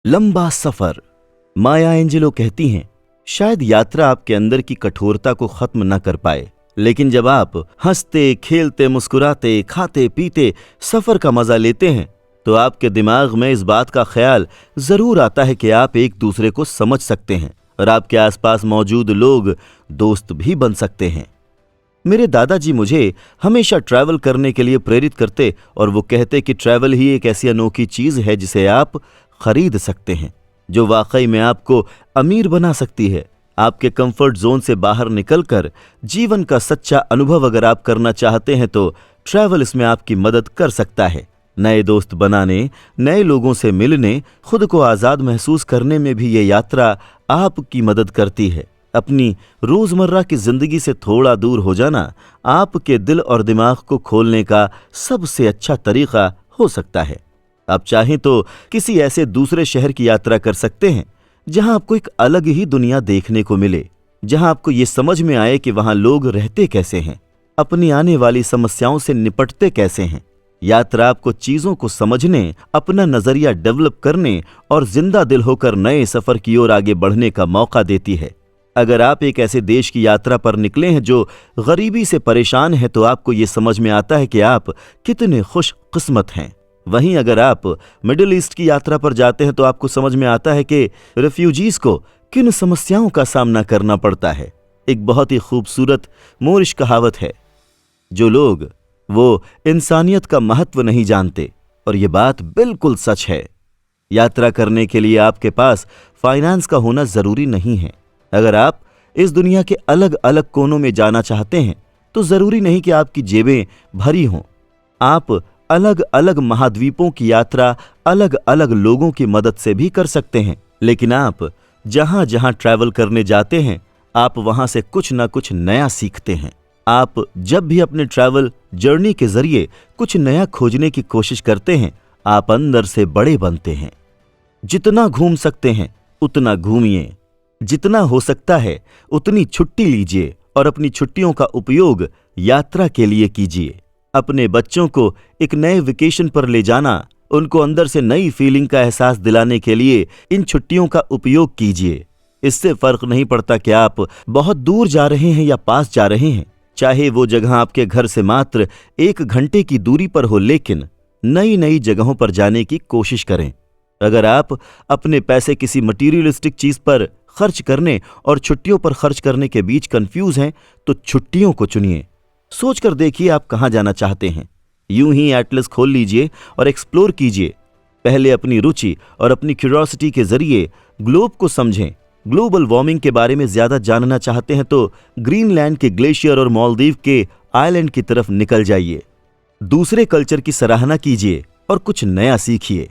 लंबा सफर। माया एंजेलो कहती हैं, शायद यात्रा आपके अंदर की कठोरता को खत्म न कर पाए, लेकिन जब आप हंसते खेलते मुस्कुराते खाते पीते सफर का मजा लेते हैं तो आपके दिमाग में इस बात का ख्याल जरूर आता है कि आप एक दूसरे को समझ सकते हैं और आपके आसपास मौजूद लोग दोस्त भी बन सकते हैं। मेरे दादाजी मुझे हमेशा ट्रैवल करने के लिए प्रेरित करते और वो कहते कि ट्रैवल ही एक ऐसी अनोखी चीज है जिसे आप खरीद सकते हैं, जो वाकई में आपको अमीर बना सकती है। आपके कंफर्ट जोन से बाहर निकलकर जीवन का सच्चा अनुभव अगर आप करना चाहते हैं तो ट्रैवल इसमें आपकी मदद कर सकता है। नए दोस्त बनाने, नए लोगों से मिलने, खुद को आज़ाद महसूस करने में भी ये यात्रा आपकी मदद करती है। अपनी रोजमर्रा की जिंदगी से थोड़ा दूर हो जाना आपके दिल और दिमाग को खोलने का सबसे अच्छा तरीका हो सकता है। आप चाहें तो किसी ऐसे दूसरे शहर की यात्रा कर सकते हैं जहां आपको एक अलग ही दुनिया देखने को मिले, जहां आपको ये समझ में आए कि वहां लोग रहते कैसे हैं, अपनी आने वाली समस्याओं से निपटते कैसे हैं। यात्रा आपको चीजों को समझने, अपना नजरिया डेवलप करने और जिंदा दिल होकर नए सफर की ओर आगे बढ़ने का मौका देती है। अगर आप एक ऐसे देश की यात्रा पर निकले हैं जो गरीबी से परेशान है तो आपको ये समझ में आता है कि आप कितने खुशकिस्मत हैं। वहीं अगर आप मिडिल ईस्ट की यात्रा पर जाते हैं तो आपको समझ में आता है कि रिफ्यूजीज को किन समस्याओं का सामना करना पड़ता है। एक बहुत ही खूबसूरत मोरिश कहावत है, जो लोग वो इंसानियत का महत्व नहीं जानते, और ये बात बिल्कुल सच है। यात्रा करने के लिए आपके पास फाइनेंस का होना जरूरी नहीं है। अगर आप इस दुनिया के अलग अलग कोनों में जाना चाहते हैं तो जरूरी नहीं कि आपकी जेबें भरी हों। आप अलग अलग महाद्वीपों की यात्रा अलग अलग लोगों की मदद से भी कर सकते हैं, लेकिन आप जहां जहां ट्रैवल करने जाते हैं आप वहां से कुछ ना कुछ नया सीखते हैं। आप जब भी अपने ट्रैवल जर्नी के जरिए कुछ नया खोजने की कोशिश करते हैं, आप अंदर से बड़े बनते हैं। जितना घूम सकते हैं उतना घूमिए, जितना हो सकता है उतनी छुट्टी लीजिए और अपनी छुट्टियों का उपयोग यात्रा के लिए कीजिए। अपने बच्चों को एक नए वेकेशन पर ले जाना, उनको अंदर से नई फीलिंग का एहसास दिलाने के लिए इन छुट्टियों का उपयोग कीजिए। इससे फर्क नहीं पड़ता कि आप बहुत दूर जा रहे हैं या पास जा रहे हैं, चाहे वो जगह आपके घर से मात्र 1 घंटे की दूरी पर हो, लेकिन नई नई जगहों पर जाने की कोशिश करें। अगर आप अपने पैसे किसी मटीरियलिस्टिक चीज पर खर्च करने और छुट्टियों पर खर्च करने के बीच कंफ्यूज हैं तो छुट्टियों को चुनिए। सोचकर देखिए आप कहां जाना चाहते हैं। यूं ही एटलस खोल लीजिए और एक्सप्लोर कीजिए। पहले अपनी रुचि और अपनी क्यूरियोसिटी के जरिए ग्लोब को समझें। ग्लोबल वार्मिंग के बारे में ज्यादा जानना चाहते हैं तो ग्रीनलैंड के ग्लेशियर और मालदीव के आइलैंड की तरफ निकल जाइए। दूसरे कल्चर की सराहना कीजिए और कुछ नया सीखिए।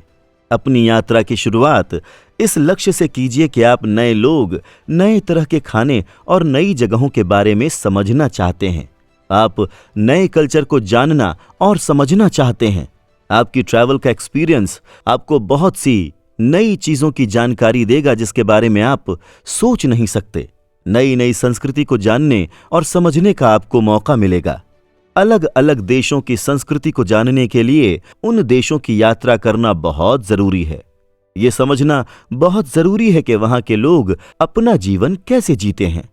अपनी यात्रा की शुरुआत इस लक्ष्य से कीजिए कि आप नए लोग, नए तरह के खाने और नई जगहों के बारे में समझना चाहते हैं। आप नए कल्चर को जानना और समझना चाहते हैं। आपकी ट्रैवल का एक्सपीरियंस आपको बहुत सी नई चीजों की जानकारी देगा जिसके बारे में आप सोच नहीं सकते। नई नई संस्कृति को जानने और समझने का आपको मौका मिलेगा। अलग अलग देशों की संस्कृति को जानने के लिए उन देशों की यात्रा करना बहुत जरूरी है। ये समझना बहुत जरूरी है कि वहां के लोग अपना जीवन कैसे जीते हैं।